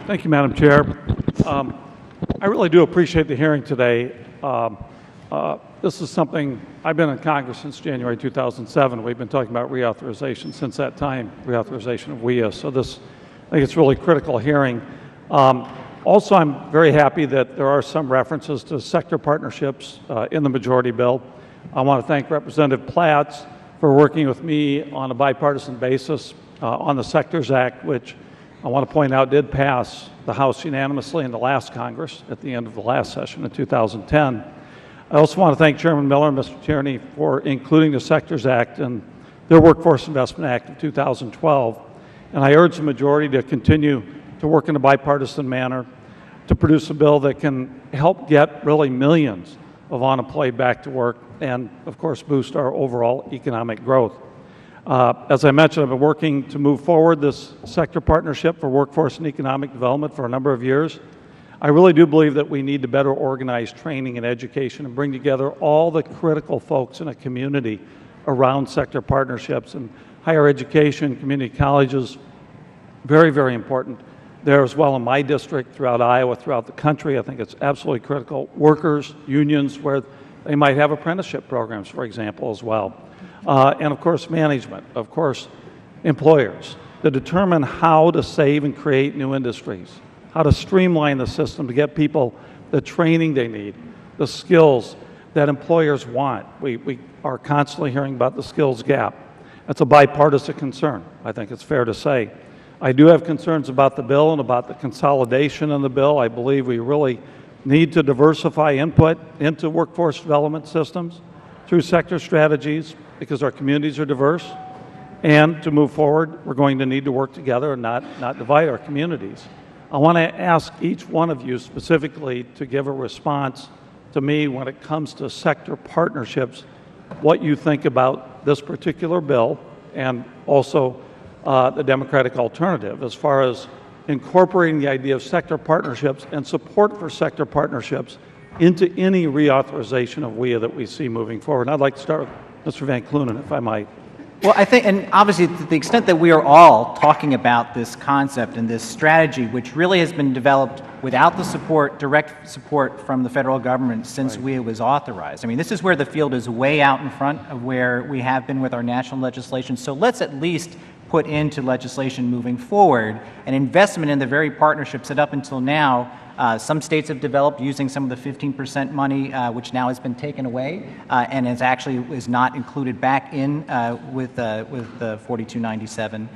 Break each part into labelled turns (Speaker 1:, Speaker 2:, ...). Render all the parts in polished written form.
Speaker 1: Thank you, Madam Chair. I really do appreciate the hearing today. This is something, I've been in Congress since January 2007. We've been talking about reauthorization since that time, reauthorization of WIA. So this, I think it's a really critical hearing. Also, I'm very happy that there are some references to sector partnerships in the majority bill. I want to thank Representative Platts for working with me on a bipartisan basis on the Sectors Act, which I want to point out did pass the House unanimously in the last Congress at the end of the last session in 2010. I also want to thank Chairman Miller and Mr. Tierney for including the Sectors Act and their Workforce Investment Act of 2012. And I urge the majority to continue to work in a bipartisan manner to produce a bill that can help get really millions of unemployed back to work and, of course, boost our overall economic growth. As I mentioned, I've been working to move forward this sector partnership for workforce and economic development for a number of years. I really do believe that we need to better organize training and education and bring together all the critical folks in a community around sector partnerships, and higher education, community colleges, very, very important there as well in my district, throughout Iowa, throughout the country. I think it's absolutely critical. Workers, unions, where they might have apprenticeship programs, for example, as well. And of course, management, of course, employers, to determine how to save and create new industries, how to streamline the system to get people the training they need, the skills that employers want. We are constantly hearing about the skills gap. That's a bipartisan concern, I think it's fair to say. I do have concerns about the bill and about the consolidation in the bill. I believe we really need to diversify input into workforce development systems through sector strategies because our communities are diverse. And to move forward, we're going to need to work together and not divide our communities. I want to ask each one of you specifically to give a response to me when it comes to sector partnerships, what you think about this particular bill and also the Democratic alternative as far as incorporating the idea of sector partnerships and support for sector partnerships into any reauthorization of WIA that we see moving forward. And I'd like to start with Mr. Van Clunen, if I might.
Speaker 2: Well, I think, and obviously to the extent that we are all talking about this concept and this strategy, which really has been developed without the support, direct support from the federal government since WIA was authorized. I mean, this is where the field is way out in front of where we have been with our national legislation. So let's at least put into legislation moving forward an investment in the very partnerships that up until now some states have developed using some of the 15% money, which now has been taken away and is not included back in with the 4297.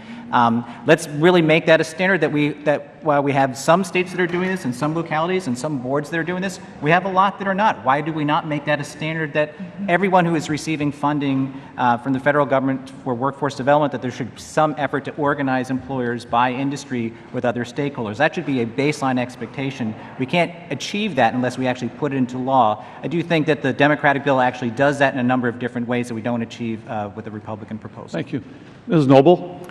Speaker 2: Let's really make that a standard that while we have some states that are doing this and some localities and some boards that are doing this, we have a lot that are not. Why do we not make that a standard that everyone who is receiving funding from the federal government for workforce development, that there should be some effort to organize employers by industry with other stakeholders? That should be a baseline expectation. We can't achieve that unless we actually put it into law. I do think that the Democratic bill actually does that in a number of different ways that we don't achieve with the Republican proposal.
Speaker 1: Thank you. Ms. Noble.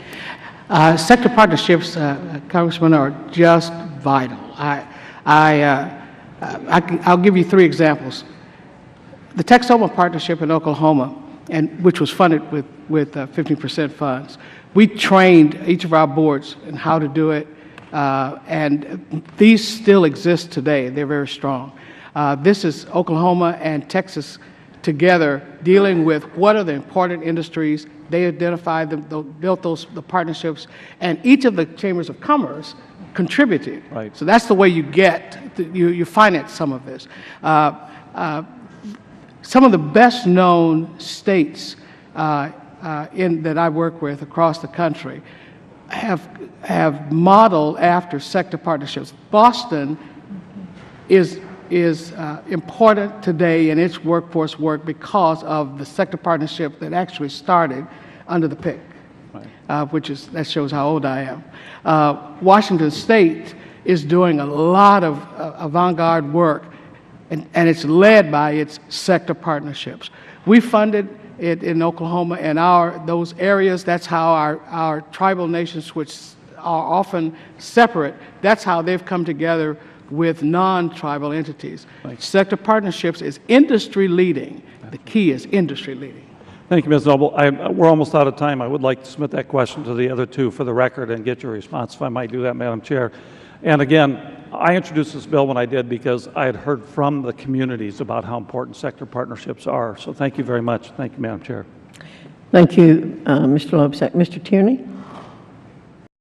Speaker 3: Sector partnerships, Congressman, are just vital. I'll give you 3 examples. The Texoma partnership in Oklahoma, which was funded with 15% funds, we trained each of our boards in how to do it. And these still exist today. They're very strong. This is Oklahoma and Texas together dealing with what are the important industries. They identified them, built the partnerships, and each of the chambers of commerce contributed. Right. So that's the way you you finance some of this. Some of the best known states that I work with across the country have modeled after sector partnerships. Boston is important today in its workforce work because of the sector partnership that actually started under the PIC, right. That shows how old I am. Washington State is doing a lot of avant-garde work, and it's led by its sector partnerships. We funded it in Oklahoma and those areas. That's how our tribal nations, which are often separate, that's how they've come together with non-tribal entities. Right. Sector partnerships is industry leading. The key is industry leading.
Speaker 1: Thank you, Ms. Noble. We're almost out of time. I would like to submit that question to the other 2 for the record and get your response, if I might do that, Madam Chair. And again, I introduced this bill when I did because I had heard from the communities about how important sector partnerships are. So thank you very much. Thank you, Madam Chair.
Speaker 4: Thank you, Mr. Loebsack. Mr. Tierney?